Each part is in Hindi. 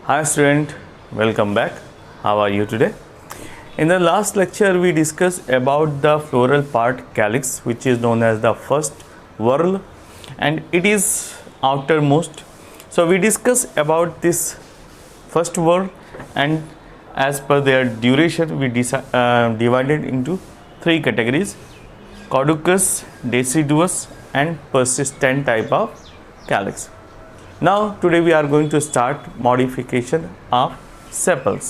Hi student, welcome back. How are you today? In the last lecture we discussed about the floral part calyx, which is known as the first whorl, and it is outermost. So we discussed about this first whorl, and as per their duration we divided into three categories: caducous, deciduous and persistent type of calyx. Now today we are going to start modification of sepals.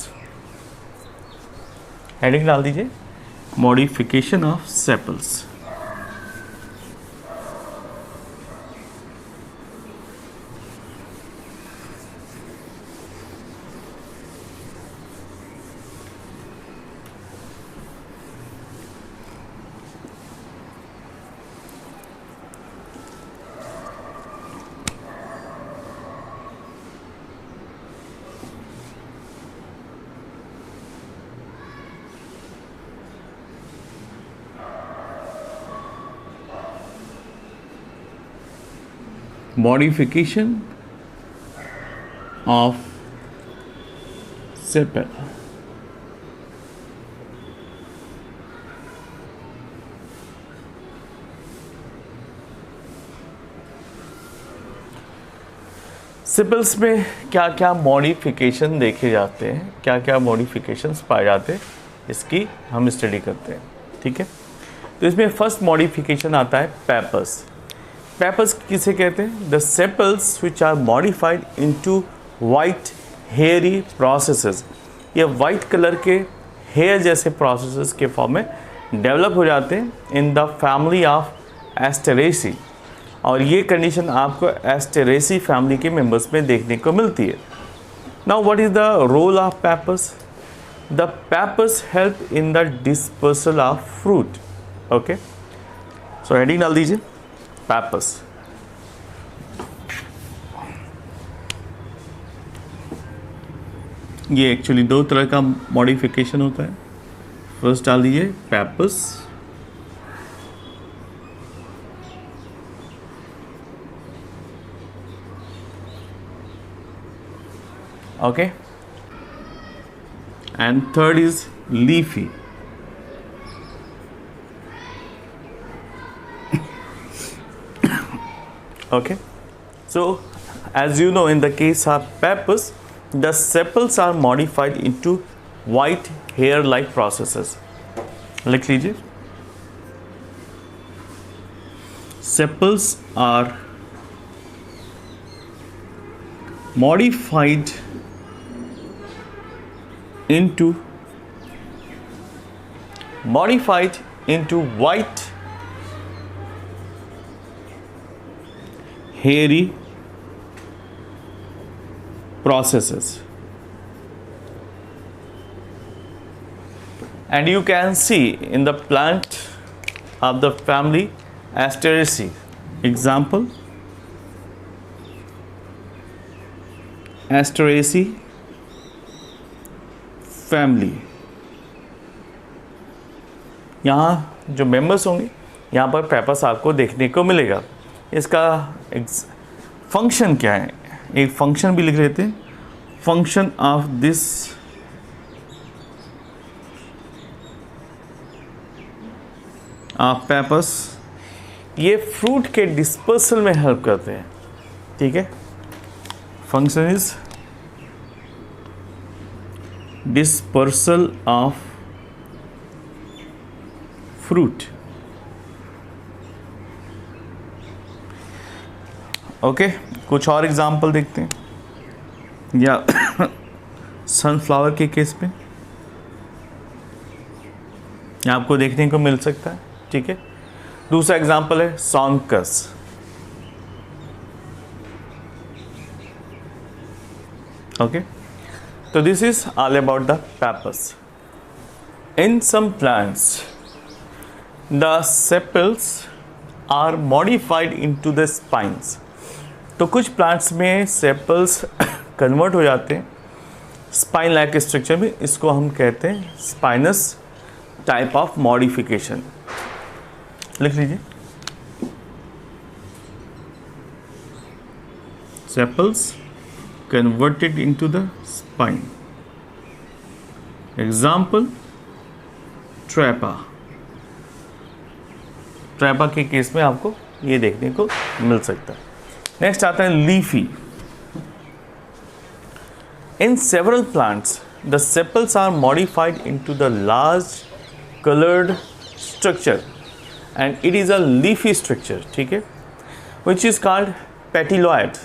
Heading डाल दीजिए modification of sepals. Modification of sepal. Sepals में क्या क्या मॉडिफिकेशन देखे जाते हैं, क्या क्या मॉडिफिकेशंस पाए जाते हैं, इसकी हम स्टडी करते हैं. ठीक है, तो इसमें फर्स्ट मॉडिफिकेशन आता है पेपर्स. पेपर्स किसे कहते हैं? The sepals which are modified into white hairy processes. ये वाइट कलर के हेयर जैसे प्रोसेसेस के फॉर्म में डेवलप हो जाते हैं in the family of Asteraceae, और ये कंडीशन आपको एस्टेरेसी फैमिली के मेंबर्स में देखने को मिलती है. Now what is the role of pappus? The pappus help in the dispersal of fruit. Okay, so heading डाल दीजिए पेपर्स. ये एक्चुअली दो तरह का मॉडिफिकेशन होता है. फर्स्ट डाल दीजिए papers. Okay, and third is leafy. Okay, so as you know, in the case of peppers, the sepals are modified into white hair-like processes. लिख लीजिए, sepals are modified into white hairy processes, and you can see in the plant of the family Asteraceae. Example, Asteraceae family. यहाँ जो मेंबर्स होंगे, यहाँ पर पेपर्स आपको देखने को मिलेगा. इसका फंक्शन क्या है? एक फंक्शन भी लिख लेते हैं. फंक्शन ऑफ दिस पेपर्स, ये फ्रूट के डिस्पर्सल में हेल्प करते हैं. ठीक है, function is dispersal of fruit. Okay, कुछ और एग्जाम्पल देखते हैं, या सनफ्लावर के केस में आपको देखने को मिल सकता है. ठीक है, दूसरा एग्जाम्पल है सॉन्कस. ओके, तो this is all about the pappus. In some plants the sepals are modified into the spines. तो कुछ प्लांट्स में सेपल्स कन्वर्ट हो जाते हैं स्पाइन लाइक स्ट्रक्चर में. इसको हम कहते हैं स्पाइनस टाइप ऑफ मॉडिफिकेशन. लिख लीजिए, sepals converted into the spine. Example, ट्रैपा. ट्रैपा के केस में आपको ये देखने को मिल सकता है. नेक्स्ट आता है leafy. In several plants, the sepals are modified into the large colored structure and it is a leafy structure, ठीक है, which is called petiloid.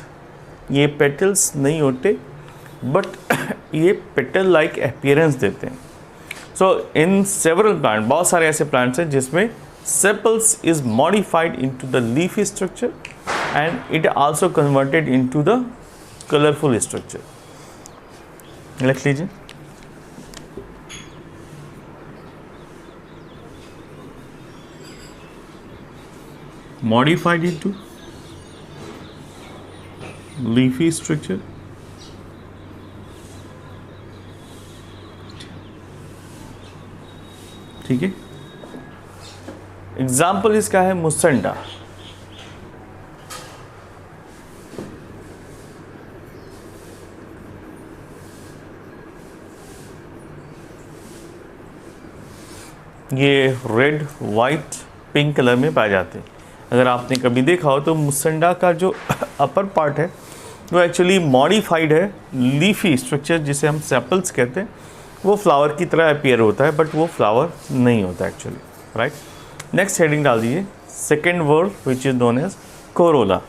ये petals नहीं होते but ये petal like appearance देते हैं. So in several plants, बहुत सारे ऐसे plants हैं जिसमें sepals is modified into the leafy structure and it also converted into the colorful structure. लिख लीजिए. Modified into leafy structure. ठीक है. एग्जाम्पल इसका है मुसंडा. ये रेड, वाइट, पिंक कलर में पाए जाते हैं. अगर आपने कभी देखा हो तो मुसंडा का जो अपर पार्ट है वो एक्चुअली मॉडिफाइड है. लीफी स्ट्रक्चर जिसे हम सेपल्स कहते हैं वो फ्लावर की तरह अपीयर होता है बट वो फ्लावर नहीं होता एक्चुअली. राइट. नेक्स्ट हेडिंग डाल दीजिए. Second whorl which is known as corolla.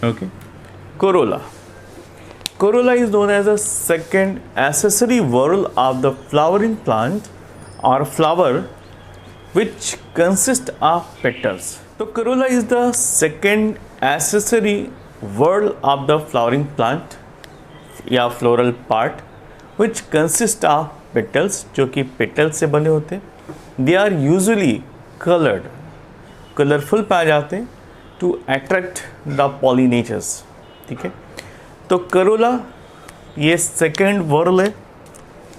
Okay. Corolla. Corolla is known as a second accessory whorl of the flowering plant or flower which consists of petals. So corolla is the second accessory whorl of the flowering plant या floral part which consists of petals, जो कि petals से बने होते हैं. They are usually colored, colorful पाए जाते हैं to attract the pollinators. ठीक है. तो करोला ये सेकेंड वर्ल है,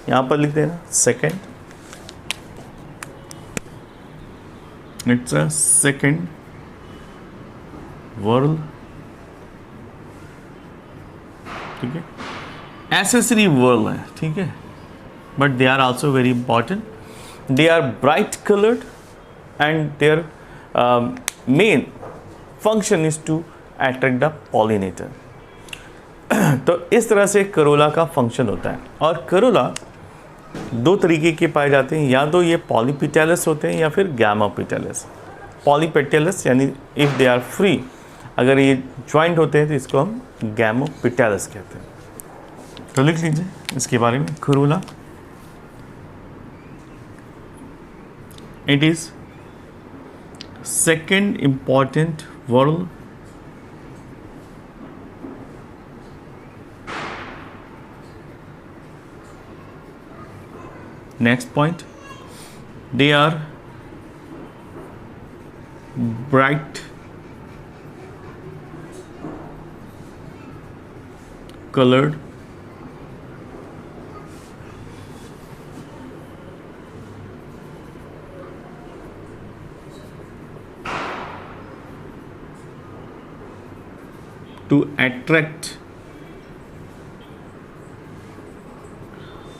यहाँ पर लिख देना second. It's a second whorl. ठीक है. एसेसरी वर्ल है. ठीक है. But they are also very important. They are bright coloured and their main function is to attract the pollinator. तो इस तरह से करोला का फंक्शन होता है. और करोला दो तरीके के पाए जाते हैं, या तो ये पॉलीपेटलस होते हैं या फिर गैमोपेटलस. पॉलीपेटलस यानी इफ़ दे आर फ्री, अगर ये ज्वाइंट होते हैं तो इसको हम गैमोपेटलस कहते हैं. तो लिख लीजिए इसके बारे में. Corolla it is second important whorl next point, they are bright colored to attract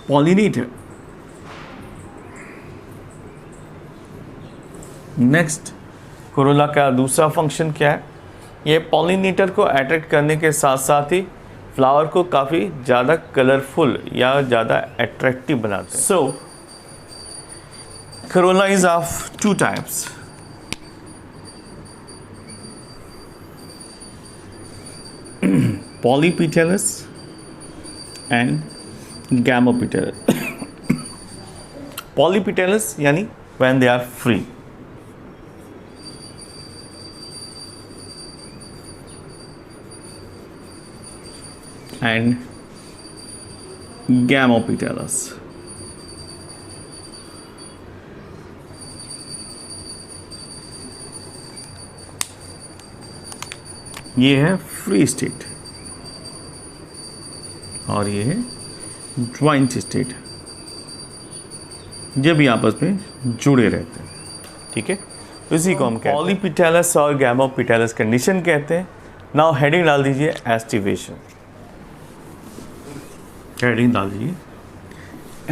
pollinator. Next, Corolla का दूसरा फंक्शन क्या है? ये पॉलिनेटर को अट्रैक्ट करने के साथ साथ ही फ्लावर को काफ़ी ज़्यादा कलरफुल या ज़्यादा अट्रैक्टिव बनाते हैं. So corolla is of two types. Polypetalous and Gamopetalous. Polypetalous यानी when they are free. and Gamopitalis. ये है फ्री स्टेट और ये है ज्वाइंट स्टेट, जब ये आपस में जुड़े रहते हैं, ठीक है। तो इसी को हम कहते हैं पॉलीपिटैलस और गैमोपिटैलस कंडीशन कहते हैं। नाउ हेडिंग डाल दीजिए एस्टिवेशन, हेडिंग डाल दीजिए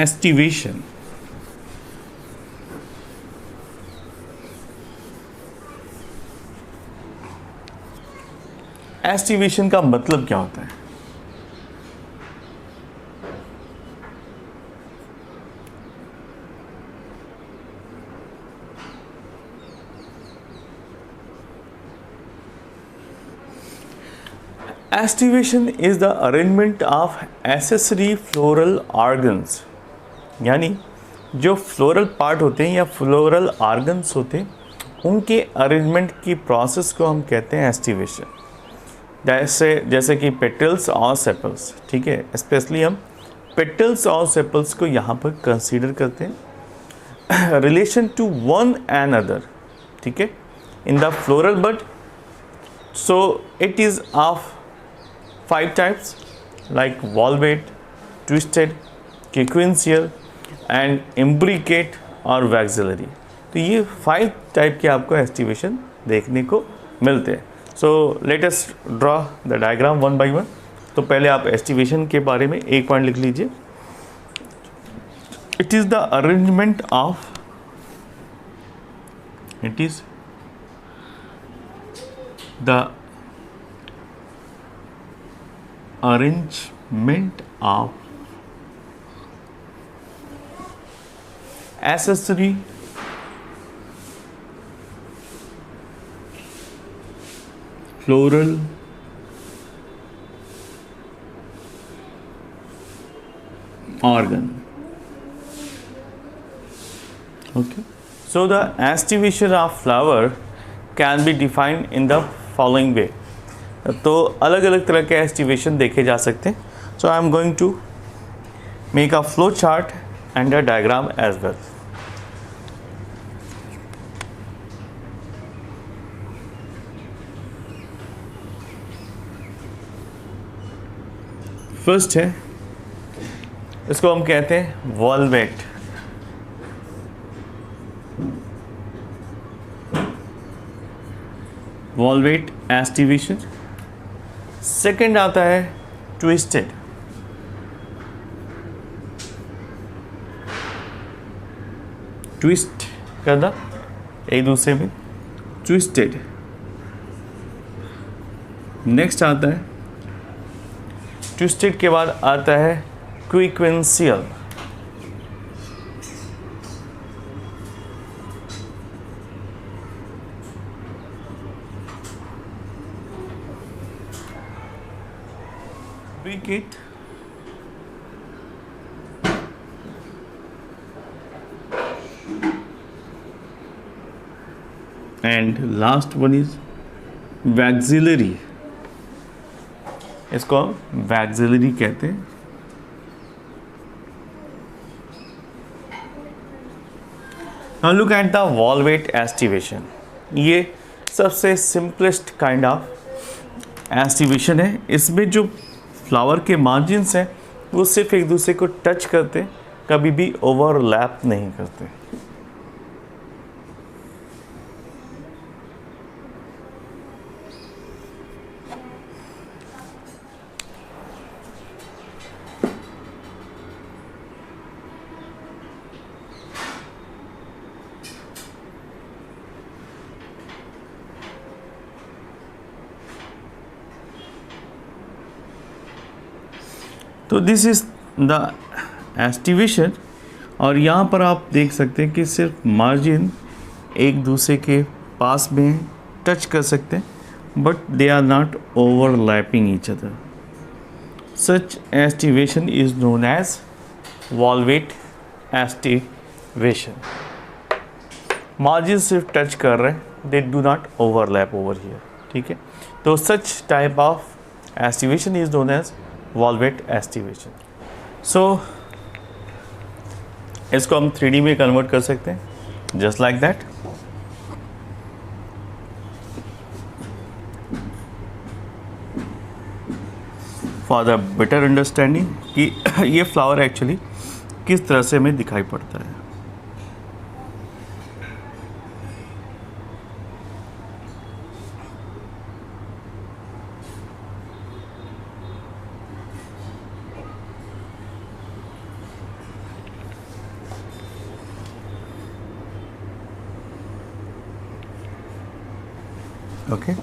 एस्टिवेशन। एस्टिवेशन का मतलब क्या होता है? Aestivation is the arrangement of accessory floral organs, यानी जो फ्लोरल पार्ट होते हैं या फ्लोरल ऑर्गन्स होते हैं उनके अरेंजमेंट की प्रोसेस को हम कहते हैं एस्टिवेशन। जैसे कि पेटल्स और सेपल्स, ठीक है। स्पेशली हम पेटल्स और सेपल्स को यहाँ पर कंसीडर करते हैं relation to one and other, ठीक है, in the floral bud. So it is of 5 types like valvate, twisted, quincuncial and imbricate और वैक्सिलरी। तो ये 5 टाइप के आपको एस्टिवेशन देखने को मिलते हैं। So let us draw the diagram one by one. तो पहले आप एस्टिवेशन के बारे में एक पॉइंट लिख लीजिए। It is the arrangement of, it is the arrangement of accessory floral organ. Okay, so the estivation of flower can be defined in the following way. तो अलग अलग तरह के एस्टिवेशन देखे जा सकते हैं। So I am going to make a flow chart and a diagram as well. First है, इसको हम कहते हैं वॉल्वेट। Valvate aestivation. सेकंड आता है ट्विस्टेड। ट्विस्ट करना एक दूसरे में, ट्विस्टेड। नेक्स्ट आता है, ट्विस्टेड के बाद आता है quincuncial. Imbricate. And last one is vexillary. इसको हम वैक्सिलरी कहते हैं। Now look at the valvate aestivation. ये सबसे सिंपलेस्ट काइंड ऑफ एस्टिवेशन है। इसमें जो फ्लावर के मार्जिन्स हैं वो सिर्फ एक दूसरे को टच करते, कभी भी ओवरलैप नहीं करते। तो दिस इज द एस्टिवेशन। और यहाँ पर आप देख सकते हैं कि सिर्फ मार्जिन एक दूसरे के पास में टच कर सकते हैं, but they are not overlapping each other. Such aestivation is known as valvate aestivation. Margin सिर्फ टच कर रहे हैं, they do not overlap over here, ठीक है। तो such type of aestivation is known as valvate aestivation. So इसको हम 3D में कन्वर्ट कर सकते हैं, just like that. For the better understanding कि ये फ्लावर एक्चुअली किस तरह से हमें दिखाई पड़ता है। ओके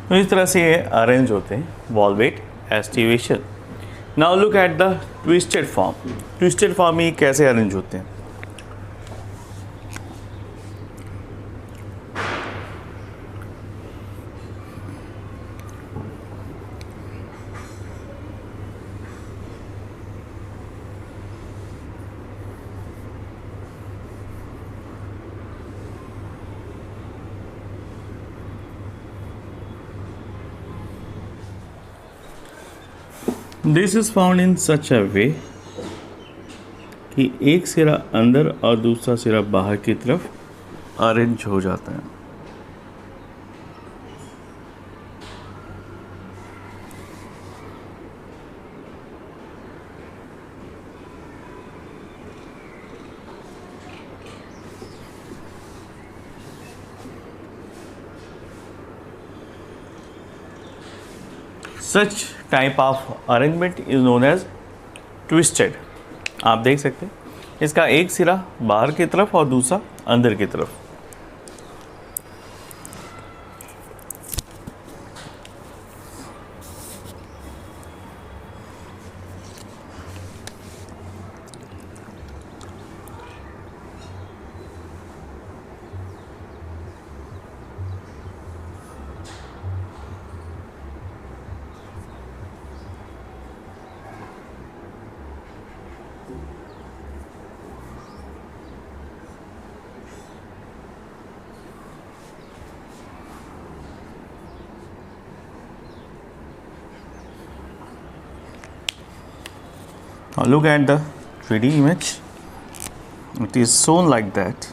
तो इस तरह से ये अरेंज होते हैं valvate aestivation. Now look at the twisted form. Twisted form में कैसे अरेंज होते हैं? दिस इज फाउंड इन सच अ वे कि एक सिरा अंदर और दूसरा सिरा बाहर की तरफ अरेंज हो जाता है। Such type of arrangement is known as twisted. आप देख सकते हैं इसका एक सिरा बाहर की तरफ और दूसरा अंदर की तरफ। Now look at the 3D image. It is shown like that.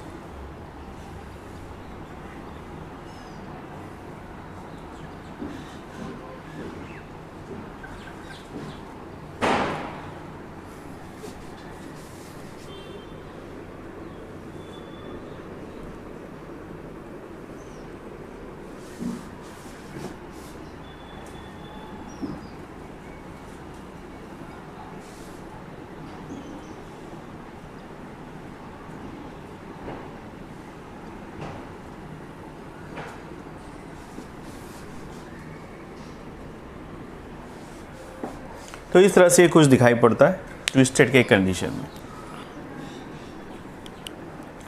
तो इस तरह से कुछ दिखाई पड़ता है ट्विस्टेड के कंडीशन में।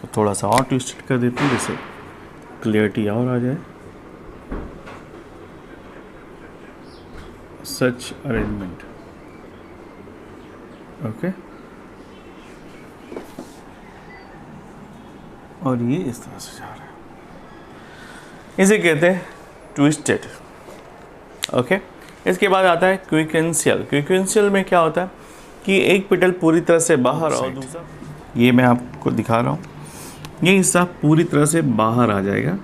तो थोड़ा सा और ट्विस्टेड कर देते हैं जिससे क्लियरिटी और आ जाए। सच अरेंजमेंट। ओके, और ये इस तरह से जा रहा है, इसे कहते हैं ट्विस्टेड। ओके, इसके बाद आता है क्विकेंशियल। क्विकेंशियल में क्या होता है कि एक पेटल पूरी तरह से बाहर और दूसरा, ये मैं आपको दिखा रहा हूँ, ये हिस्सा पूरी तरह से बाहर आ जाएगा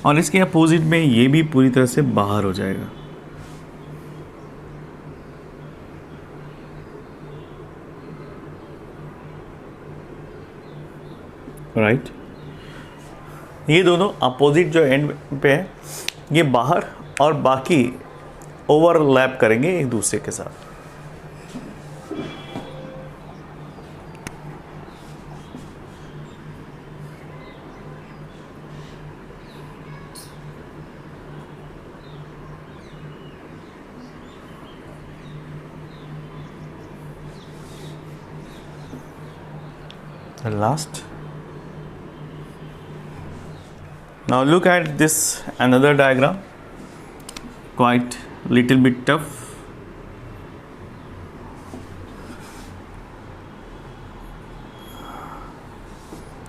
और इसके अपोजिट में ये भी पूरी तरह से बाहर हो जाएगा। राइट, ये दोनों अपोजिट जो एंड पे है ये बाहर और बाकी ओवरलैप करेंगे एक दूसरे के साथ। the last. Now look at this another diagram, quite little bit tough.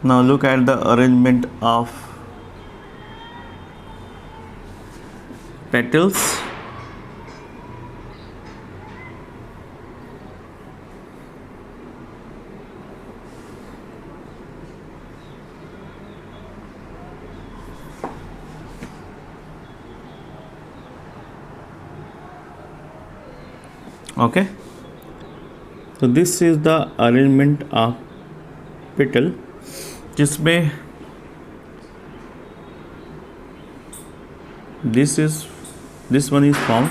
Now look at the arrangement of petals. Okay, so this is the arrangement of petal, जिसमें this one is found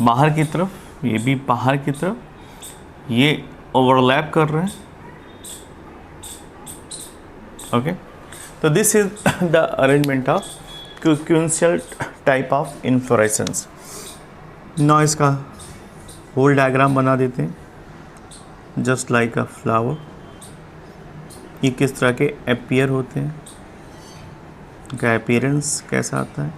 बाहर की तरफ, ये भी बाहर की तरफ, ये ओवरलैप कर रहे हैं. ओके, तो this is the arrangement of quincuncial type of inflorescence. Now इसका होल डायग्राम बना देते हैं, जस्ट लाइक अ फ्लावर. ये किस तरह के अपीयर होते हैं, उनका अपीयरेंस कैसा आता है.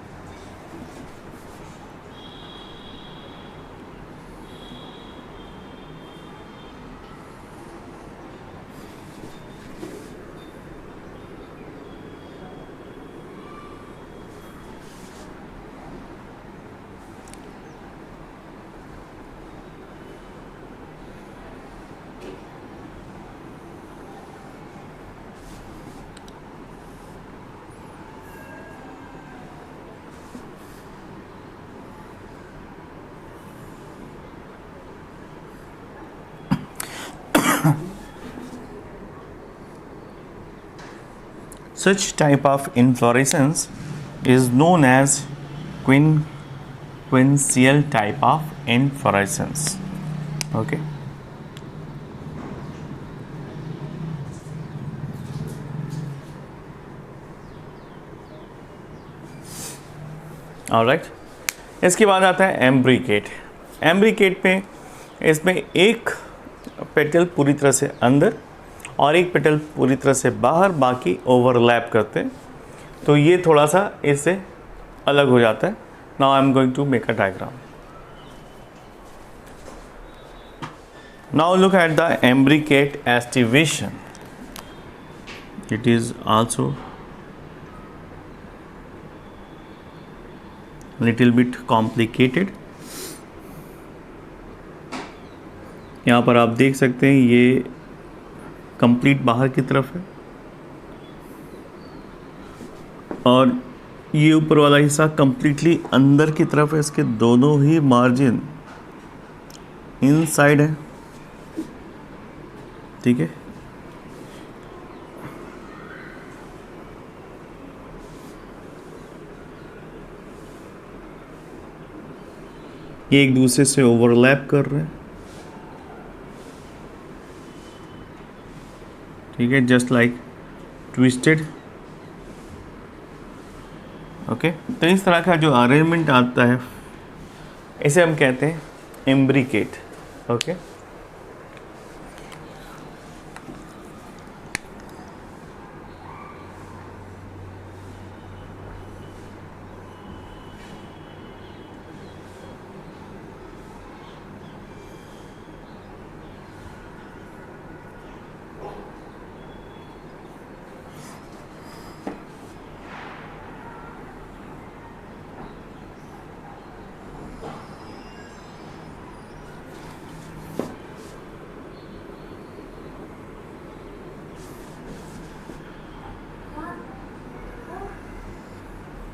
Such type of inflorescence is known as quinquential type of inflorescence. Okay. Alright. इसके बाद आता है एम्ब्रिकेट. एम्ब्रिकेट में इसमें एक पेटल पूरी तरह से अंदर और एक पेटल पूरी तरह से बाहर, बाकी ओवरलैप करते हैं. तो ये थोड़ा सा इससे अलग हो जाता है. Now I am going to make a diagram. Now look at the imbricate aestivation. It is also little bit complicated. यहाँ पर आप देख सकते हैं ये कंप्लीट बाहर की तरफ है और ये ऊपर वाला हिस्सा कंप्लीटली अंदर की तरफ है. इसके दोनों ही मार्जिन इनसाइड है. ठीक है, ये एक दूसरे से ओवरलैप कर रहे हैं. ठीक है, जस्ट लाइक ट्विस्टेड. ओके, तो इस तरह का जो अरेंजमेंट आता है इसे हम कहते हैं imbricate. Okay,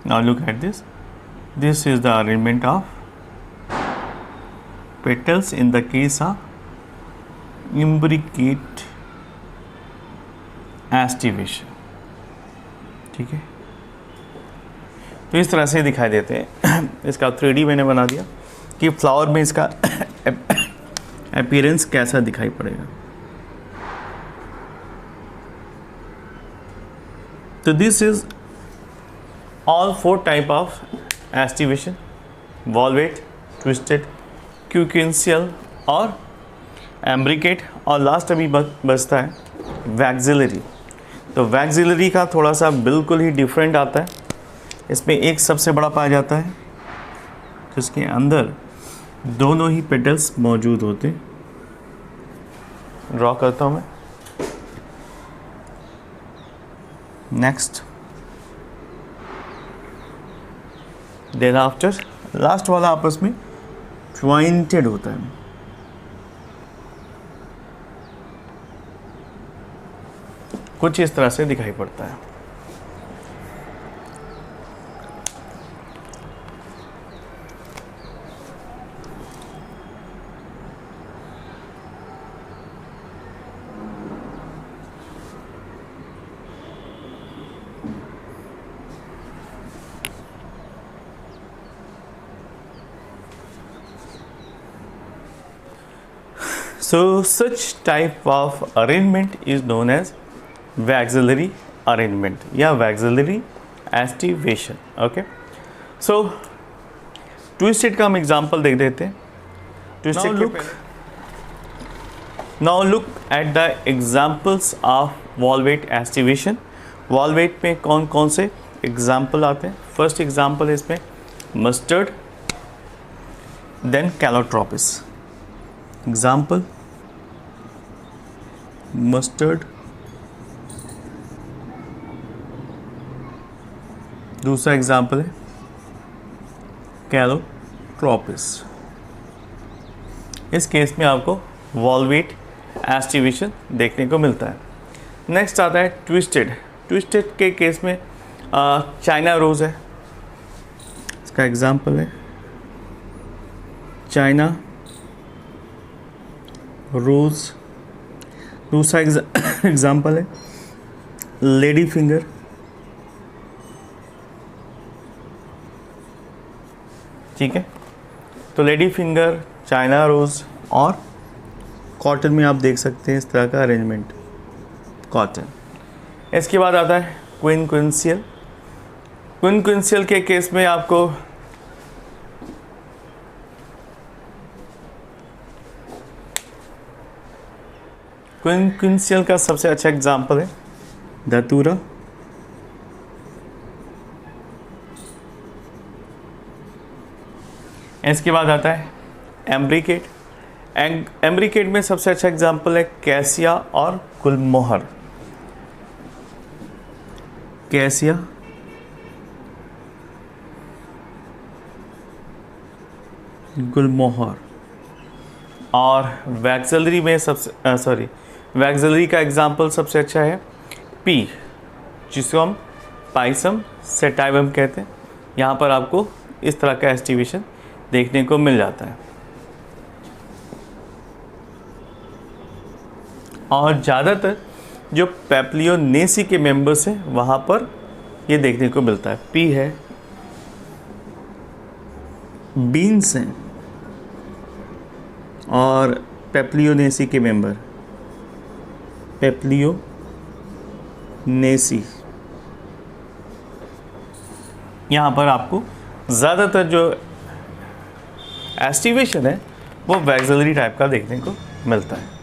now look at this. This is the arrangement of petals in the case of imbricate aestivation. ठीक है, तो इस तरह से दिखाई देते हैं. इसका 3D मैंने बना दिया कि फ्लावर में इसका अपीयरेंस कैसा दिखाई पड़ेगा. तो this is all 4 type of aestivation: valvate, twisted, क्यूक्यूंशियल और एम्ब्रिकेट. और लास्ट अभी बचता है वैक्सिलरी। तो वैक्सिलरी का थोड़ा सा बिल्कुल ही डिफरेंट आता है। इसमें एक सबसे बड़ा पाया जाता है जिसके अंदर दोनों ही पेटल्स मौजूद होते हैं। ड्रॉ करता हूँ मैं। नेक्स्ट, देन आफ्टर लास्ट वाला आपस में ज्वाइंटेड होता है। कुछ इस तरह से दिखाई पड़ता है। So such type of arrangement is known as waxillary arrangement या waxillary aestivation. Okay, so twisted का हम एग्जाम्पल देख देते हैं। Twisted now look at the examples of valvate aestivation. valvate में कौन कौन से एग्जाम्पल आते हैं? फर्स्ट एग्जाम्पल है इसमें mustard, then Calotropis. Example mustard, दूसरा एग्जाम्पल है कैलोट्रोपिस। इस केस में आपको वॉल्वेट एस्टिवेशन देखने को मिलता है। नेक्स्ट आता है ट्विस्टेड। ट्विस्टेड के केस में चाइना रोज है, इसका एग्जाम्पल है चाइना रोज। दूसरा एग्जाम्पल है लेडी फिंगर। ठीक है, तो लेडी फिंगर, चाइना रोज और कॉटन में आप देख सकते हैं इस तरह का अरेंजमेंट, कॉटन। इसके बाद आता है क्विनक्विंसियल। क्विनक्विंसियल के केस में आपको क्विनक्विंसियल का सबसे अच्छा एग्जाम्पल है धतूरा। इसके बाद आता है एम्ब्रिकेट। एम्ब्रिकेट में सबसे अच्छा एग्जाम्पल है कैसिया और गुलमोहर। कैसिया, गुलमोहर। और वैक्सिलरी में सबसे वैक्सिलरी का एग्जाम्पल सबसे अच्छा है पी, जिसको हम पाइसम सेटाइवम कहते हैं। यहाँ पर आपको इस तरह का एस्टिवेशन देखने को मिल जाता है। और ज़्यादातर जो पेप्लियोनेसी के मेंबर्स हैं वहाँ पर ये देखने को मिलता है। पी है, बीन्स हैं और पेप्लियोनेसी के मेंबर, पेप्लियोनेसी। यहाँ पर आपको ज़्यादातर जो एस्टिवेशन है वो वैक्सिलरी टाइप का देखने को मिलता है।